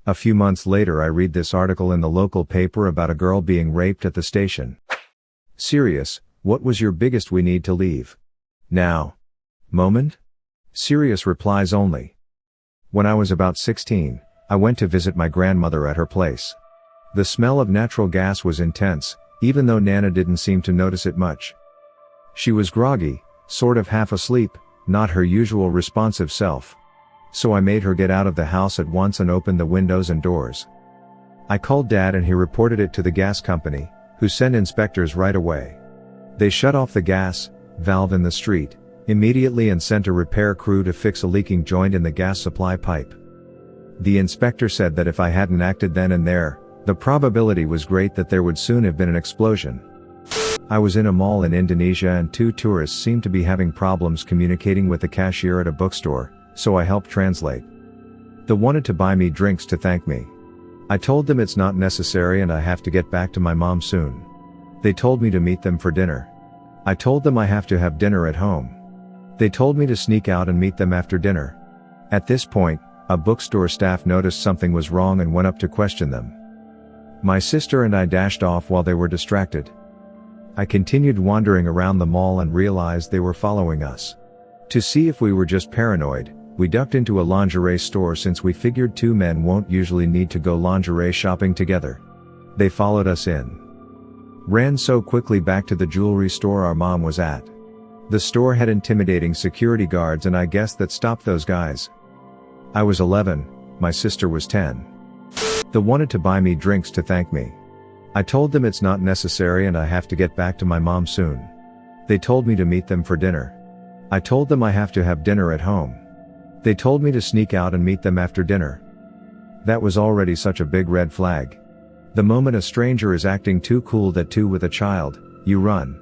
A few months later I read this article in the local paper about a girl being raped at the station. Serious, what was your biggest "we need to leave now" moment? Serious replies only. When I was about 16, I went to visit my grandmother at her place. The smell of natural gas was intense, even though Nana didn't seem to notice it much. She was groggy, sort of half asleep, not her usual responsive self. So I made her get out of the house at once and opened the windows and doors. I called Dad and he reported it to the gas company, who sent inspectors right away. They shut off the gas valve in the street immediately and sent a repair crew to fix a leaking joint in the gas supply pipe. The inspector said that if I hadn't acted then and there, the probability was great that there would soon have been an explosion. I was in a mall in Indonesia and two tourists seemed to be having problems communicating with the cashier at a bookstore, so I helped translate. They wanted to buy me drinks to thank me. I told them it's not necessary and I have to get back to my mom soon. They told me to meet them for dinner. I told them I have to have dinner at home. They told me to sneak out and meet them after dinner. At this point, a bookstore staff noticed something was wrong and went up to question them. My sister and I dashed off while they were distracted. I continued wandering around the mall and realized they were following us. To see if we were just paranoid, we ducked into a lingerie store since we figured two men won't usually need to go lingerie shopping together. They followed us in. Ran so quickly back to the jewelry store our mom was at. The store had intimidating security guards and I guess that stopped those guys. I was 11, my sister was 10. They wanted to buy me drinks to thank me. I told them it's not necessary and I have to get back to my mom soon. They told me to meet them for dinner. I told them I have to have dinner at home. They told me to sneak out and meet them after dinner. That was already such a big red flag. The moment a stranger is acting too cool that too with a child, you run.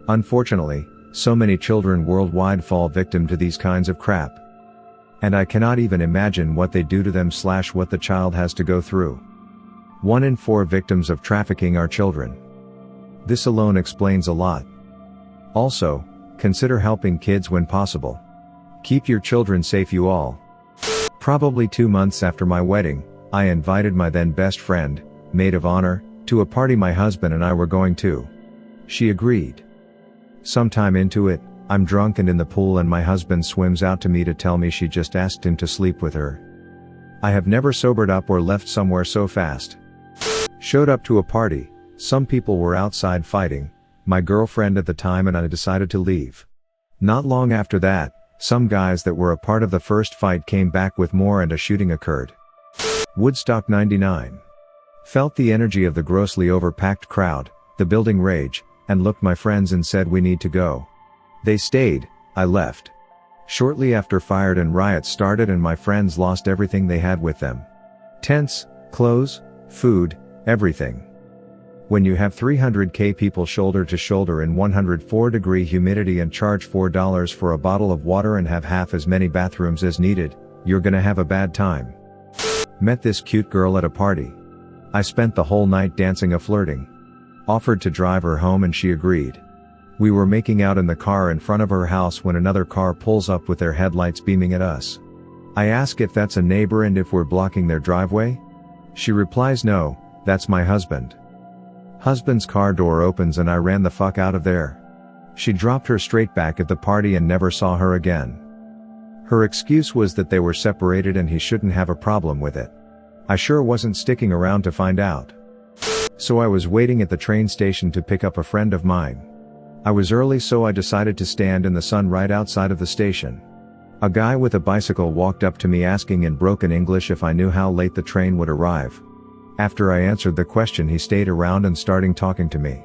Unfortunately, so many children worldwide fall victim to these kinds of crap. And I cannot even imagine what they do to them / what the child has to go through. 1 in 4 victims of trafficking are children. This alone explains a lot. Also, consider helping kids when possible. Keep your children safe you all. Probably 2 months after my wedding, I invited my then best friend, maid of honor, to a party my husband and I were going to. She agreed. Sometime into it, I'm drunk and in the pool and my husband swims out to me to tell me she just asked him to sleep with her. I have never sobered up or left somewhere so fast. Showed up to a party, some people were outside fighting, my girlfriend at the time and I decided to leave. Not long after that, some guys that were a part of the first fight came back with more and a shooting occurred. Woodstock 99. Felt the energy of the grossly overpacked crowd, the building rage, and looked my friends and said we need to go. They stayed, I left. Shortly after fired and riots started and my friends lost everything they had with them. Tents, clothes, food, everything. When you have 300k people shoulder to shoulder in 104-degree humidity and charge $4 for a bottle of water and have half as many bathrooms as needed, you're gonna have a bad time. Met this cute girl at a party. I spent the whole night dancing and flirting. Offered to drive her home and she agreed. We were making out in the car in front of her house when another car pulls up with their headlights beaming at us. I ask if that's a neighbor and if we're blocking their driveway. She replies no, that's my husband. Husband's car door opens and I ran the fuck out of there. She dropped her straight back at the party and never saw her again. Her excuse was that they were separated and he shouldn't have a problem with it. I sure wasn't sticking around to find out. So I was waiting at the train station to pick up a friend of mine. I was early so I decided to stand in the sun right outside of the station. A guy with a bicycle walked up to me asking in broken English if I knew how late the train would arrive. After I answered the question he stayed around and started talking to me.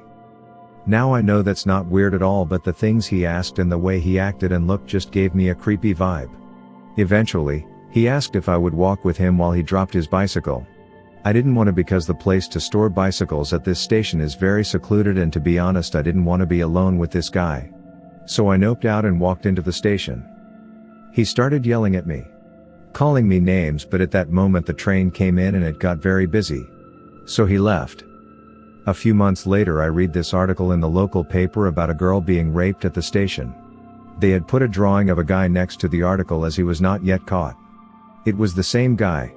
Now I know that's not weird at all but the things he asked and the way he acted and looked just gave me a creepy vibe. Eventually, he asked if I would walk with him while he dropped his bicycle. I didn't want to because the place to store bicycles at this station is very secluded and to be honest I didn't want to be alone with this guy. So I noped out and walked into the station. He started yelling at me. Calling me names but at that moment the train came in and it got very busy. So he left. A few months later I read this article in the local paper about a girl being raped at the station. They had put a drawing of a guy next to the article as he was not yet caught. It was the same guy.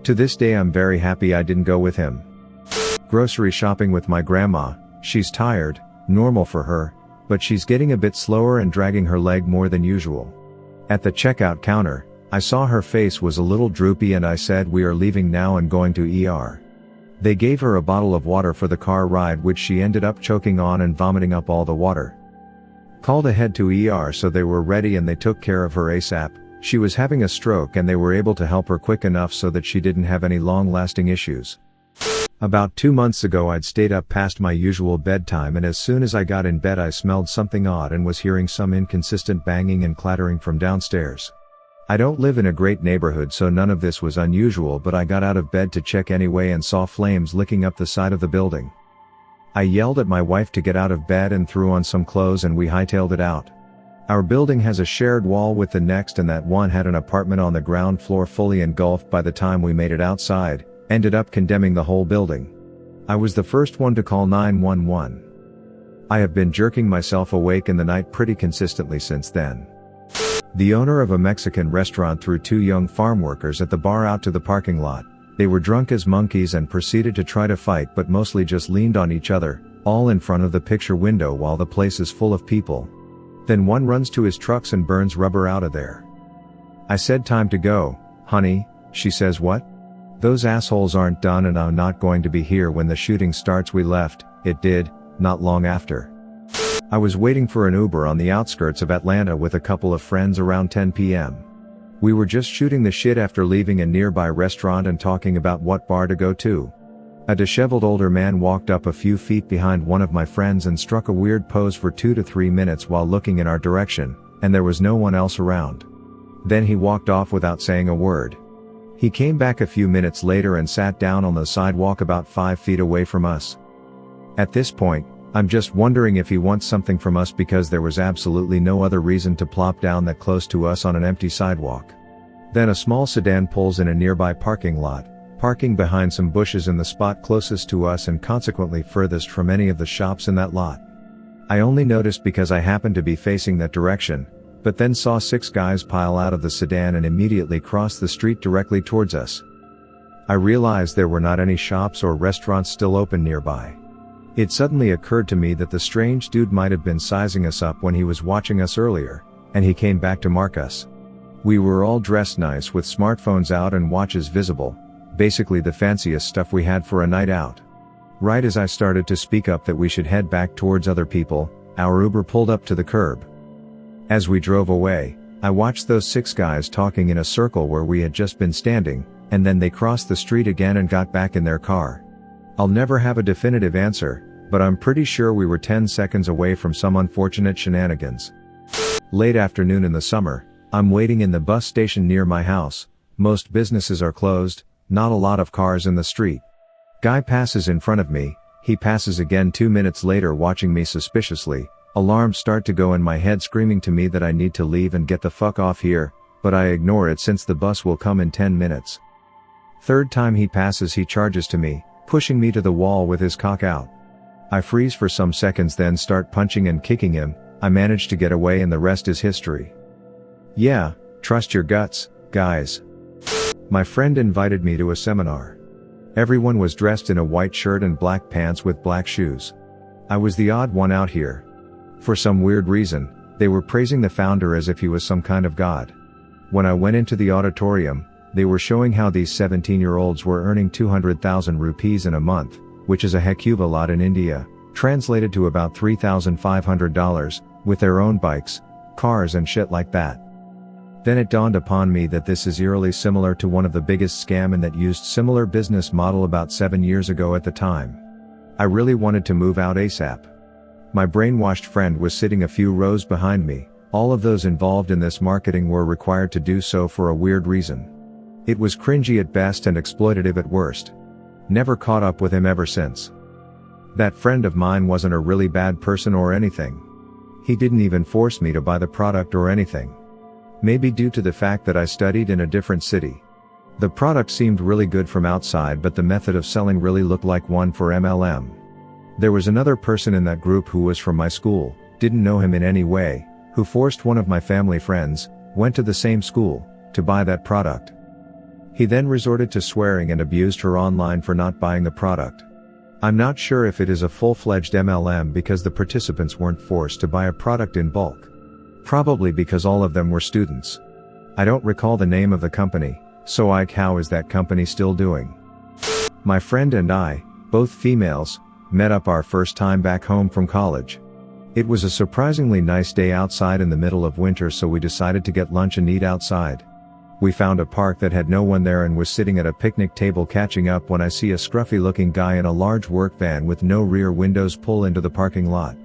To this day I'm very happy I didn't go with him. Grocery shopping with my grandma. She's tired, normal for her, but she's getting a bit slower and dragging her leg more than usual. At the checkout counter, I saw her face was a little droopy and I said we are leaving now and going to ER. They gave her a bottle of water for the car ride which she ended up choking on and vomiting up all the water. Called ahead to ER so they were ready and they took care of her ASAP. She was having a stroke and they were able to help her quick enough so that she didn't have any long-lasting issues. About 2 months ago I'd stayed up past my usual bedtime and as soon as I got in bed I smelled something odd and was hearing some inconsistent banging and clattering from downstairs. I don't live in a great neighborhood so none of this was unusual but I got out of bed to check anyway and saw flames licking up the side of the building. I yelled at my wife to get out of bed and threw on some clothes and we hightailed it out. Our building has a shared wall with the next and that one had an apartment on the ground floor fully engulfed. By the time we made it outside, ended up condemning the whole building. I was the first one to call 911. I have been jerking myself awake in the night pretty consistently since then. The owner of a Mexican restaurant threw 2 young farm workers at the bar out to the parking lot. They were drunk as monkeys and proceeded to try to fight but mostly just leaned on each other, all in front of the picture window while the place is full of people. Then one runs to his trucks and burns rubber out of there. I said time to go, honey. She says what? Those assholes aren't done and I'm not going to be here when the shooting starts. We left. It did, not long after. I was waiting for an Uber on the outskirts of Atlanta with a couple of friends around 10 p.m. We were just shooting the shit after leaving a nearby restaurant and talking about what bar to go to. A disheveled older man walked up a few feet behind one of my friends and struck a weird pose for 2 to 3 minutes while looking in our direction, and there was no one else around. Then he walked off without saying a word. He came back a few minutes later and sat down on the sidewalk about 5 feet away from us. At this point, I'm just wondering if he wants something from us because there was absolutely no other reason to plop down that close to us on an empty sidewalk. Then a small sedan pulls in a nearby parking lot, parking behind some bushes in the spot closest to us and consequently furthest from any of the shops in that lot. I only noticed because I happened to be facing that direction, but then saw 6 guys pile out of the sedan and immediately cross the street directly towards us. I realized there were not any shops or restaurants still open nearby. It suddenly occurred to me that the strange dude might have been sizing us up when he was watching us earlier, and he came back to mark us. We were all dressed nice with smartphones out and watches visible, basically the fanciest stuff we had for a night out. Right as I started to speak up that we should head back towards other people, our Uber pulled up to the curb. As we drove away, I watched those 6 guys talking in a circle where we had just been standing, and then they crossed the street again and got back in their car. I'll never have a definitive answer, but I'm pretty sure we were 10 seconds away from some unfortunate shenanigans. Late afternoon in the summer, I'm waiting in the bus station near my house. Most businesses are closed, not a lot of cars in the street. Guy passes in front of me, he passes again 2 minutes later watching me suspiciously. Alarms start to go in my head screaming to me that I need to leave and get the fuck off here, but I ignore it since the bus will come in 10 minutes. Third time he passes he charges to me, pushing me to the wall with his cock out. I freeze for some seconds then start punching and kicking him. I manage to get away and the rest is history. Yeah, trust your guts, guys. My friend invited me to a seminar. Everyone was dressed in a white shirt and black pants with black shoes. I was the odd one out here. For some weird reason, they were praising the founder as if he was some kind of god. When I went into the auditorium, they were showing how these 17-year-olds were earning 200,000 rupees in a month, which is a heck of a lot in India, translated to about $3,500, with their own bikes, cars and shit like that. Then it dawned upon me that this is eerily similar to one of the biggest scam and that used similar business model about 7 years ago at the time. I really wanted to move out ASAP. My brainwashed friend was sitting a few rows behind me. All of those involved in this marketing were required to do so for a weird reason. It was cringy at best and exploitative at worst. Never caught up with him ever since. That friend of mine wasn't a really bad person or anything. He didn't even force me to buy the product or anything. Maybe due to the fact that I studied in a different city. The product seemed really good from outside but the method of selling really looked like one for MLM. There was another person in that group who was from my school, didn't know him in any way, who forced one of my family friends, went to the same school, to buy that product. He then resorted to swearing and abused her online for not buying the product. I'm not sure if it is a full-fledged MLM because the participants weren't forced to buy a product in bulk. Probably because all of them were students. I don't recall the name of the company, so how is that company still doing? My friend and I, both females, met up our first time back home from college. It was a surprisingly nice day outside in the middle of winter, so we decided to get lunch and eat outside. We found a park that had no one there and was sitting at a picnic table catching up when I see a scruffy looking guy in a large work van with no rear windows pull into the parking lot.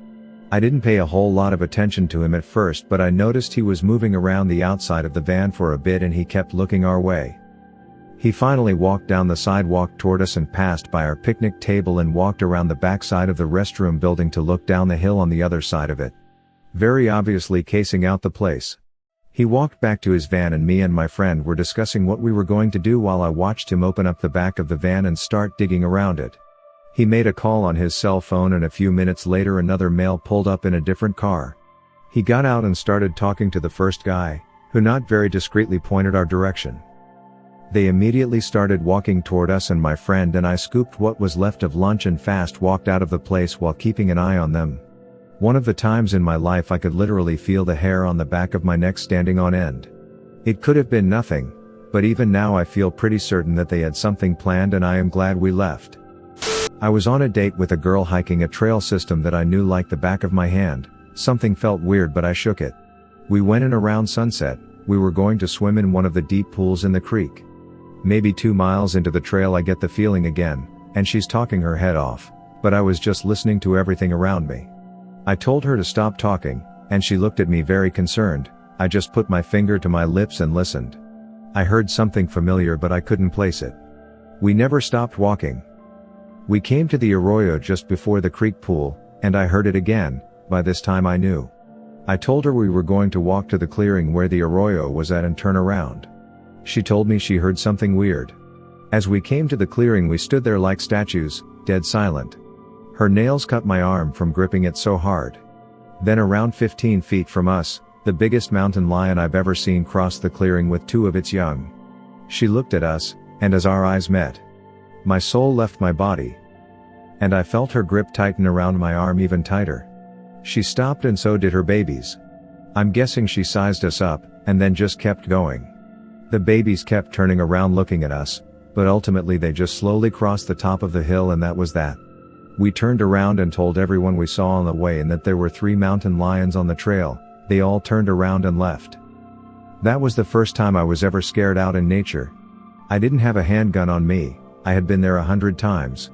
I didn't pay a whole lot of attention to him at first, but I noticed he was moving around the outside of the van for a bit and he kept looking our way. He finally walked down the sidewalk toward us and passed by our picnic table and walked around the backside of the restroom building to look down the hill on the other side of it. Very obviously casing out the place. He walked back to his van and me and my friend were discussing what we were going to do while I watched him open up the back of the van and start digging around it. He made a call on his cell phone and a few minutes later another male pulled up in a different car. He got out and started talking to the first guy, who not very discreetly pointed our direction. They immediately started walking toward us and my friend and I scooped what was left of lunch and fast walked out of the place while keeping an eye on them. One of the times in my life I could literally feel the hair on the back of my neck standing on end. It could have been nothing, but even now I feel pretty certain that they had something planned and I am glad we left. I was on a date with a girl hiking a trail system that I knew like the back of my hand. Something felt weird but I shook it. We went in around sunset. We were going to swim in one of the deep pools in the creek. Maybe 2 miles into the trail I get the feeling again, and she's talking her head off, but I was just listening to everything around me. I told her to stop talking, and she looked at me very concerned. I just put my finger to my lips and listened. I heard something familiar but I couldn't place it. We never stopped walking. We came to the arroyo just before the creek pool, and I heard it again. By this time I knew. I told her we were going to walk to the clearing where the arroyo was at and turn around. She told me she heard something weird. As we came to the clearing we stood there like statues, dead silent. Her nails cut my arm from gripping it so hard. Then around 15 feet from us, the biggest mountain lion I've ever seen crossed the clearing with 2 of its young. She looked at us, and as our eyes met, my soul left my body. And I felt her grip tighten around my arm even tighter. She stopped and so did her babies. I'm guessing she sized us up, and then just kept going. The babies kept turning around looking at us, but ultimately they just slowly crossed the top of the hill and that was that. We turned around and told everyone we saw on the way and that there were 3 mountain lions on the trail. They all turned around and left. That was the first time I was ever scared out in nature. I didn't have a handgun on me, I had been there 100 times.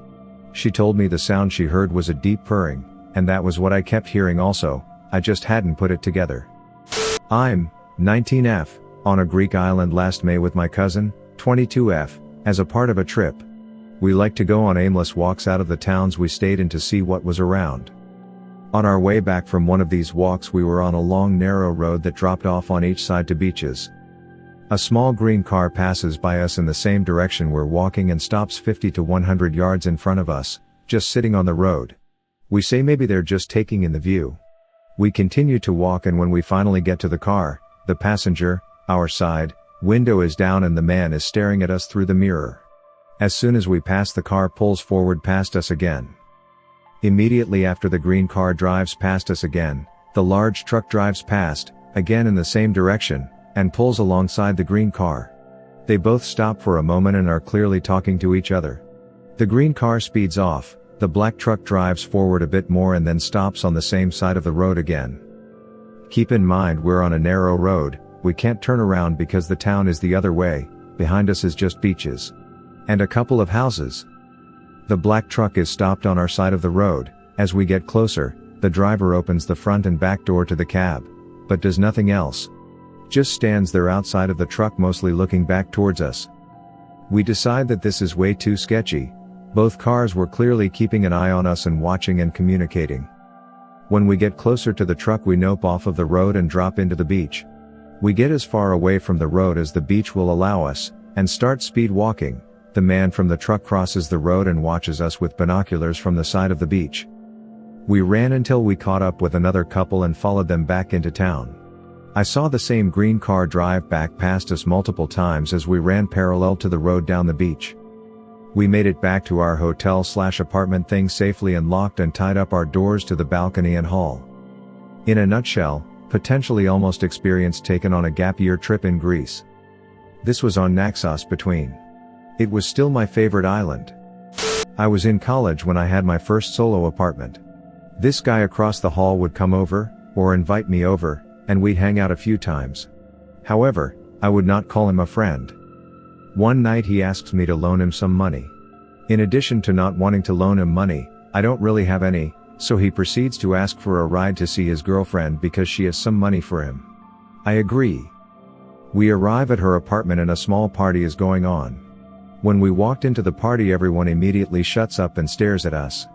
She told me the sound she heard was a deep purring, and that was what I kept hearing also, I just hadn't put it together. I'm 19F. On a Greek island last May with my cousin, 22F, as a part of a trip. We liked to go on aimless walks out of the towns we stayed in to see what was around. On our way back from one of these walks we were on a long narrow road that dropped off on each side to beaches. A small green car passes by us in the same direction we're walking and stops 50 to 100 yards in front of us, just sitting on the road. We say maybe they're just taking in the view. We continue to walk and when we finally get to the car, the passenger, our side, window is down and the man is staring at us through the mirror. As soon as we pass the car pulls forward past us again. Immediately after the green car drives past us again, the large truck drives past, again in the same direction, and pulls alongside the green car. They both stop for a moment and are clearly talking to each other. The green car speeds off, the black truck drives forward a bit more and then stops on the same side of the road again. Keep in mind we're on a narrow road. We can't turn around because the town is the other way, behind us is just beaches. And a couple of houses. The black truck is stopped on our side of the road. As we get closer, the driver opens the front and back door to the cab, but does nothing else. Just stands there outside of the truck mostly looking back towards us. We decide that this is way too sketchy. Both cars were clearly keeping an eye on us and watching and communicating. When we get closer to the truck we nope off of the road and drop into the beach. We get as far away from the road as the beach will allow us, and start speed walking. The man from the truck crosses the road and watches us with binoculars from the side of the beach. We ran until we caught up with another couple and followed them back into town. I saw the same green car drive back past us multiple times as we ran parallel to the road down the beach. We made it back to our hotel/apartment thing safely and locked and tied up our doors to the balcony and hall. In a nutshell, potentially almost experienced taken on a gap year trip in Greece. This was on Naxos between. It was still my favorite island. I was in college when I had my first solo apartment. This guy across the hall would come over, or invite me over, and we'd hang out a few times. However, I would not call him a friend. One night he asks me to loan him some money. In addition to not wanting to loan him money, I don't really have any, so he proceeds to ask for a ride to see his girlfriend because she has some money for him. I agree. We arrive at her apartment and a small party is going on. When we walked into the party, everyone immediately shuts up and stares at us.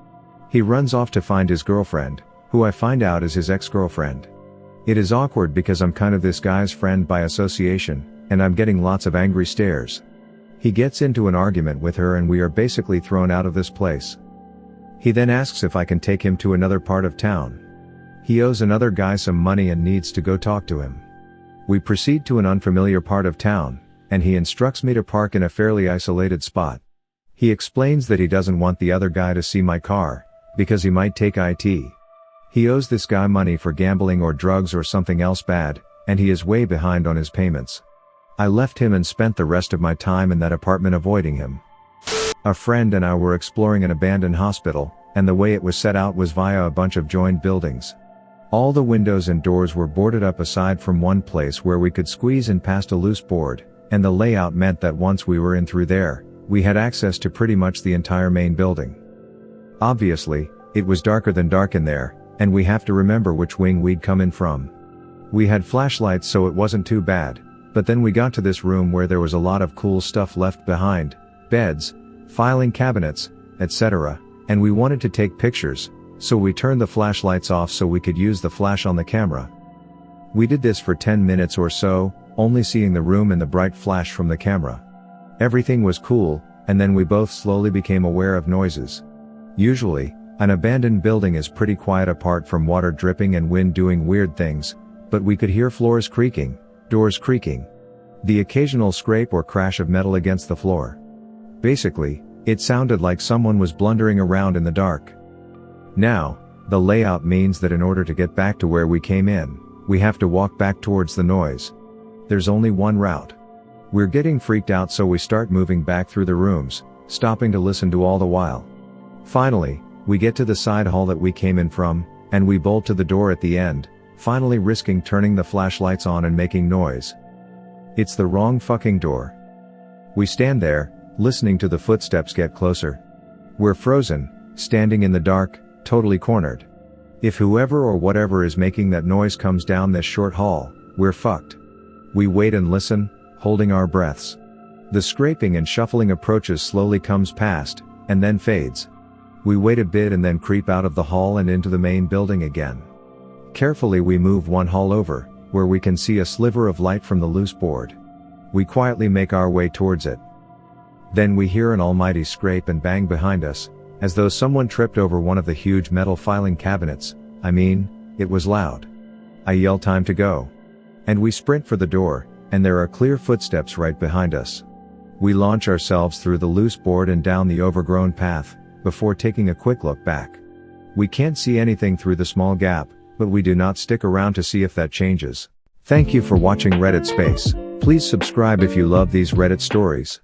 He runs off to find his girlfriend, who I find out is his ex-girlfriend. It is awkward because I'm kind of this guy's friend by association, and I'm getting lots of angry stares. He gets into an argument with her and we are basically thrown out of this place. He then asks if I can take him to another part of town. He owes another guy some money and needs to go talk to him. We proceed to an unfamiliar part of town, and he instructs me to park in a fairly isolated spot. He explains that he doesn't want the other guy to see my car, because he might take IT. He owes this guy money for gambling or drugs or something else bad, and he is way behind on his payments. I left him and spent the rest of my time in that apartment avoiding him. A friend and I were exploring an abandoned hospital, and the way it was set out was via a bunch of joined buildings. All the windows and doors were boarded up aside from one place where we could squeeze in past a loose board, and the layout meant that once we were in through there, we had access to pretty much the entire main building. Obviously, it was darker than dark in there, and we have to remember which wing we'd come in from. We had flashlights so it wasn't too bad, but then we got to this room where there was a lot of cool stuff left behind, beds, filing cabinets, etc., and we wanted to take pictures, so we turned the flashlights off so we could use the flash on the camera. We did this for 10 minutes or so, only seeing the room and the bright flash from the camera. Everything was cool, and then we both slowly became aware of noises. Usually, an abandoned building is pretty quiet apart from water dripping and wind doing weird things, but we could hear floors creaking, doors creaking, the occasional scrape or crash of metal against the floor. Basically, it sounded like someone was blundering around in the dark. Now, the layout means that in order to get back to where we came in, we have to walk back towards the noise. There's only one route. We're getting freaked out, so we start moving back through the rooms, stopping to listen to all the while. Finally, we get to the side hall that we came in from, and we bolt to the door at the end, finally risking turning the flashlights on and making noise. It's the wrong fucking door. We stand there, listening to the footsteps get closer. We're frozen, standing in the dark, totally cornered. If whoever or whatever is making that noise comes down this short hall, we're fucked. We wait and listen, holding our breaths. The scraping and shuffling approaches, slowly comes past, and then fades. We wait a bit and then creep out of the hall and into the main building again. Carefully we move one hall over, where we can see a sliver of light from the loose board. We quietly make our way towards it. Then we hear an almighty scrape and bang behind us, as though someone tripped over one of the huge metal filing cabinets. I mean, it was loud. I yell time to go. And we sprint for the door, and there are clear footsteps right behind us. We launch ourselves through the loose board and down the overgrown path, before taking a quick look back. We can't see anything through the small gap, but we do not stick around to see if that changes. Thank you for watching Reddit Space. Please subscribe if you love these Reddit stories.